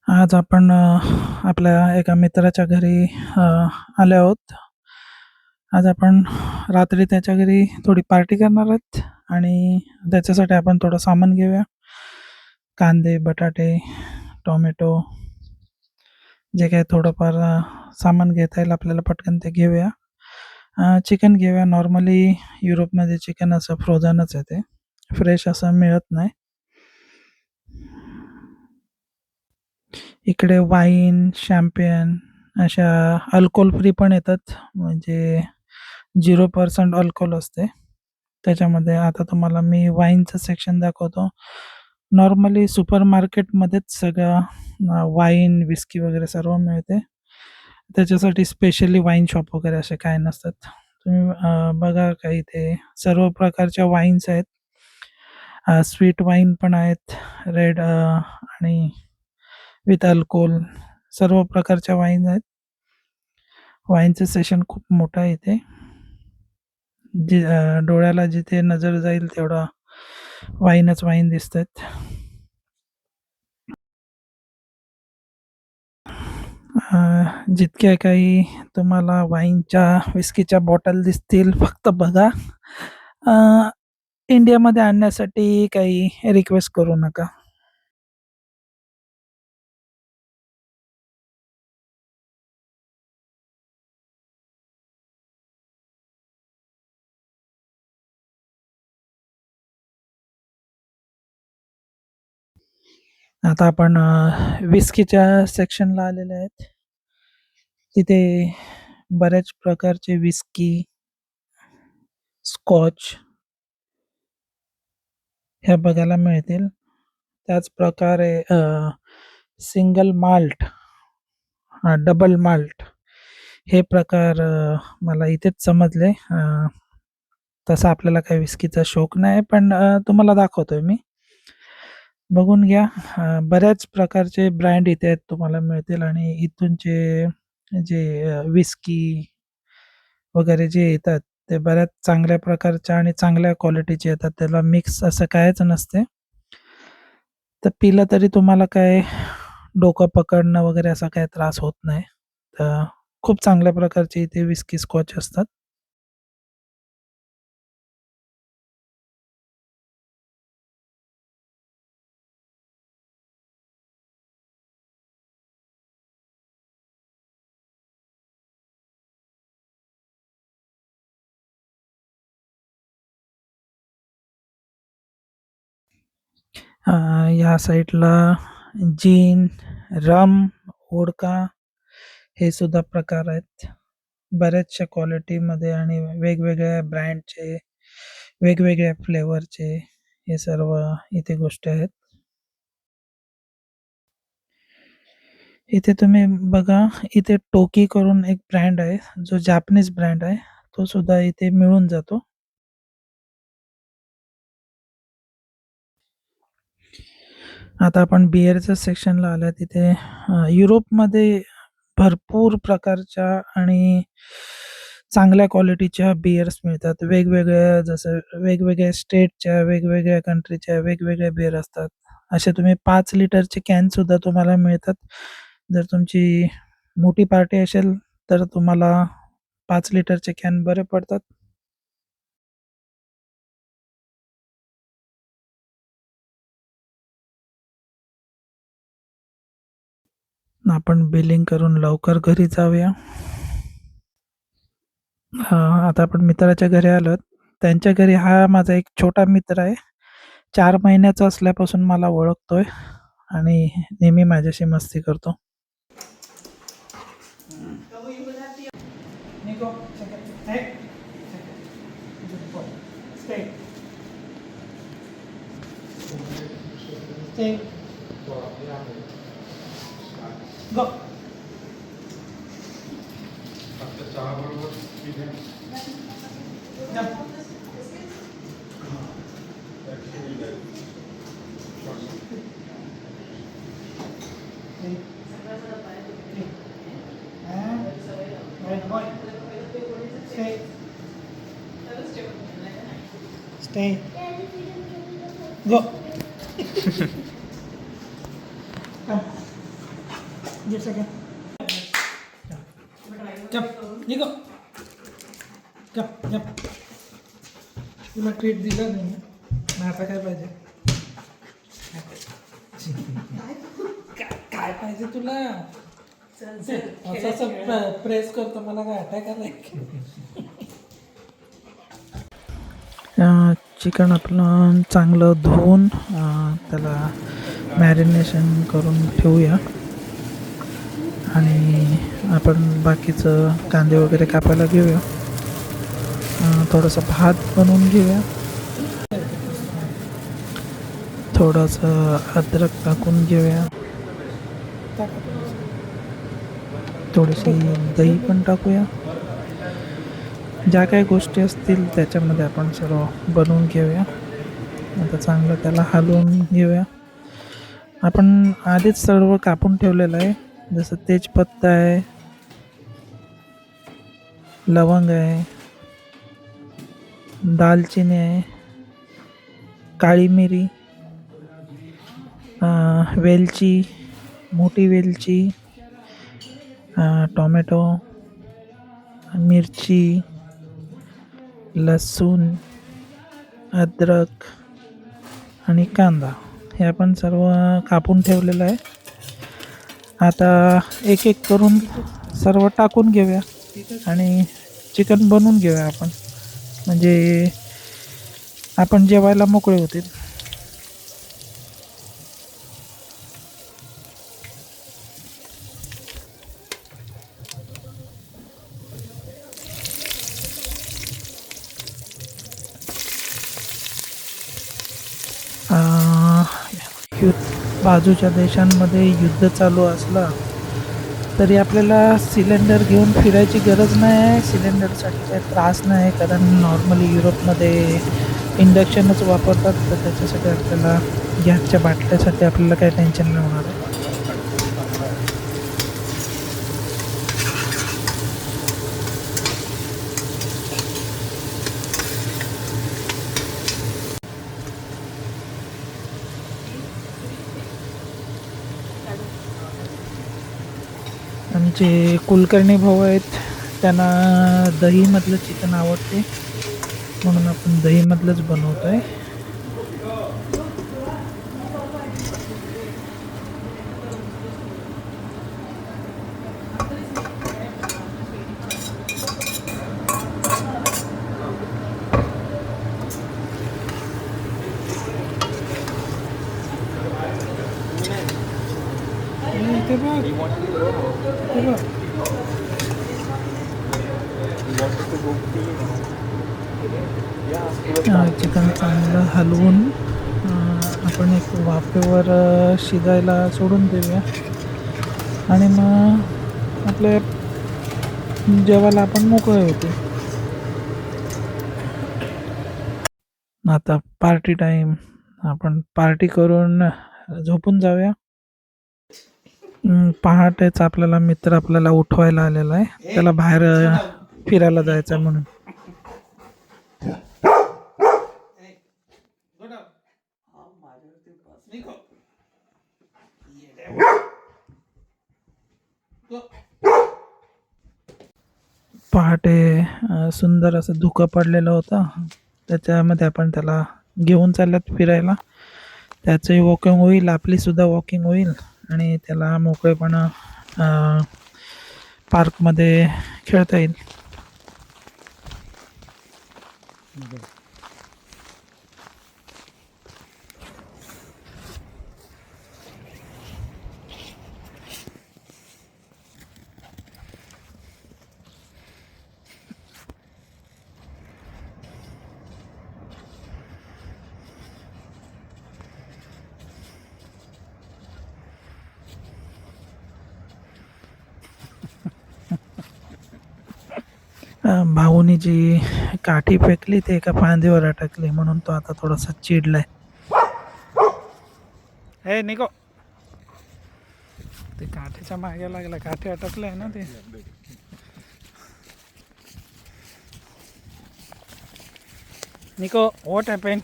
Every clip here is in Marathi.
आज आपण आपल्या एका मित्राच्या घरी आले आहोत. आज आपण रात्री त्याच्या घरी थोडी पार्टी करणार आहोत आणि त्याच्यासाठी आपण थोडं सामान घेऊया. कांदे, बटाटे, टोमॅटो जे काही थोडंफार सामान घेता येईल आपल्याला पटकन ते घेऊया. चिकन घेऊया. नॉर्मली युरोपमध्ये चिकन असं फ्रोझनच येते. फ्रेश असं मिळत नाही. इकडे वाईन, शॅम्पेन अशा अल्कोहोल फ्री पण येतात. म्हणजे 0% अल्कोहोल असते त्याच्यामध्ये. आता तुम्हाला मी वाईनचं सेक्शन दाखवतो. नॉर्मली सुपर मार्केटमध्येच सगळं वाईन, विस्की वगैरे सर्व मिळते. त्याच्यासाठी स्पेशली वाईन शॉप वगैरे असे काय नसतात. तुम्ही बघा का इथे सर्व प्रकारच्या वाईन्स आहेत. स्वीट वाईन पण आहेत, रेड आणि विथ अल्कोहोल सर्व प्रकारच्या वाईन आहेत. वाईनचं सेशन खूप मोठं आहे इथे. डोळ्याला जिथे नजर जाईल तेवढा वाईनच वाईन दिसतात. जितक्या काही तुम्हाला वाईनच्या, विस्कीच्या बॉटल दिसतील फक्त बघा. इंडियामध्ये आणण्यासाठी काही रिक्वेस्ट करू नका. आता आपण विस्कीच्या सेक्शनला आलेले आहेत. तिथे बऱ्याच प्रकारचे विस्की, स्कॉच ह्या बघायला मिळतील. त्याच प्रकारे सिंगल माल्ट, डबल माल्ट हे प्रकार मला इथेच समजले. तसा आपल्याला काही विस्कीचा शौक नाही, पण तुम्हाला दाखवतोय मी. बघून घ्या. बऱ्याच प्रकारचे ब्रँड इथे तुम्हाला मिळतील आणि इथूनचे जे विस्की वगैरे जे येतात ते बऱ्याच चांगल्या प्रकारच्या आणि चांगल्या क्वालिटीचे येतात. त्याला मिक्स असं कायच नसते. तर पिलं तरी तुम्हाला काय डोकं पकडणं वगैरे असा काही त्रास होत नाही. तर खूप चांगल्या प्रकारचे इथे विस्की, स्कॉच असतात. या साईडला जीन, रम, वोडका हे सुद्धा प्रकार आहेत. बऱ्याचशा क्वालिटीमध्ये आणि वेगवेगळ्या ब्रँडचे, वेगवेगळ्या फ्लेवरचे हे सर्व इथे गोष्टी आहेत. इथे तुम्ही बघा, इथे टोकी करून एक ब्रँड आहे, जो जॅपनीज ब्रँड आहे. तो सुद्धा इथे मिळून जातो. आता आपण बिअरच्या सेक्शनला आल्या. तिथे युरोपमध्ये भरपूर प्रकारच्या आणि चांगल्या क्वालिटीच्या बिअर्स मिळतात. वेगवेगळ्या, जसं वेगवेगळ्या स्टेटच्या, वेगवेगळ्या कंट्रीच्या वेगवेगळ्या बिअर असतात. असे तुम्ही 5 लिटरचे कॅन सुद्धा तुम्हाला मिळतात. जर तुमची मोठी पार्टी असेल तर तुम्हाला 5 लिटरचे कॅन बरे पडतात. आपण बिलिंग करून लवकर घरी जाऊया. आता आपण मित्राच्या घरी आलोत. त्यांच्या घरी हा माझा एक छोटा मित्र आहे. 4 महिन्याचा असल्यापासून मला ओळखतोय आणि नेहमी माझ्याशी मस्ती करतो. Stay. Go. Come. चप निघो चप चप तुला ट्रीट दिलं नाही मग आता काय पाहिजे काय पाहिजे तुला असं प्रेस करतो मला काय अटॅक आलाय चिकन आपलं चांगलं धुवून त्याला मॅरिनेशन करून ठेवूया आणि आपण बाकीचं कांदे वगैरे कापायला घेऊया थोडंसं भात बनवून घेऊया थोडंसं अद्रक टाकून घेऊया थोडीशी दही पण टाकूया ज्या काही गोष्टी असतील त्याच्यामध्ये आपण सर्व बनवून घेऊया आता चांगलं त्याला हलवून घेऊया आपण आधीच सर्व कापून ठेवलेलं आहे जसं तेजपत्ता आहे लवंग आहे दालचिनी आहे काळी मिरी वेलची मोठी वेलची टोमॅटो मिरची लसूण अद्रक आणि कांदा हे आपण सर्व कापून ठेवलेलं आहे आता एक एक करून सर्व टाकून घेऊया आणि चिकन बनवून घेऊया आपण म्हणजे आपण जेवायला मोकळे होतील बाजूच्या देशांमध्ये युद्ध चालू असलं तरी आपल्याला सिलेंडर घेऊन फिरायची गरज नाही आहे सिलेंडरसाठी काही त्रास नाही आहे कारण नॉर्मली युरोपमध्ये इंडक्शनच वापरतात तर त्याच्यासाठी आपल्याला गॅसच्या बाटल्यासाठी आपल्याला काही टेन्शन नाही होणार आहे आमचे कुलकर्णी भाऊ आहेत त्यांना दहीमधलं चिकन आवडते म्हणून आपण दहीमधलंच बनवतो आहे चिकन चांगलं हलवून आपण एक वाफेवर शिजायला सोडून देऊया आणि मग आपल्या जेवायला आपण मोकळे होते आता पार्टी टाईम आपण पार्टी करून झोपून जाऊया पहाटेच आपल्याला मित्र आपल्याला उठवायला आलेला आहे त्याला बाहेर फिरायला जायचं आहे म्हणून पहाटे सुंदर असं धुकं पडलेलं होतं त्याच्यामध्ये आपण त्याला घेऊन चालल्यात फिरायला त्याचंही वॉकिंग होईल आपलीसुद्धा वॉकिंग होईल आणि त्याला मोकळेपणा पार्कमध्ये खेळता येईल भाऊनी जी काठी फेकली ते एका फांदीवर अटकली म्हणून तो आता थोडासा चिडलाय हे निको ते काठीच्या मागे लागला काठी अटकलाय ना ते निको व्हॉट हॅपेन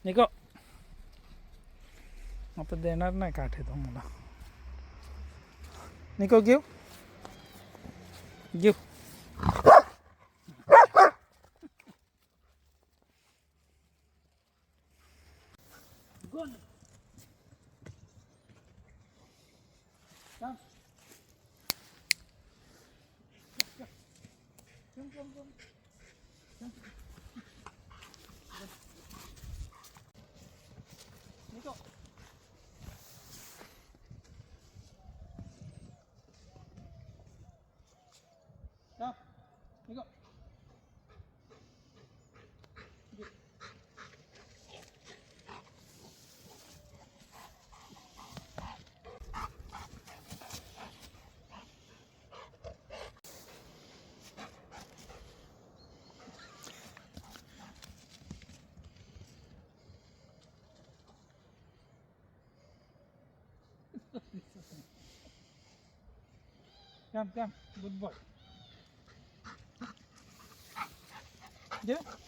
निको आता देणार नाही काठे तो मला. निको give give. Nico. Come. Nico. Come, good boy. Yeah.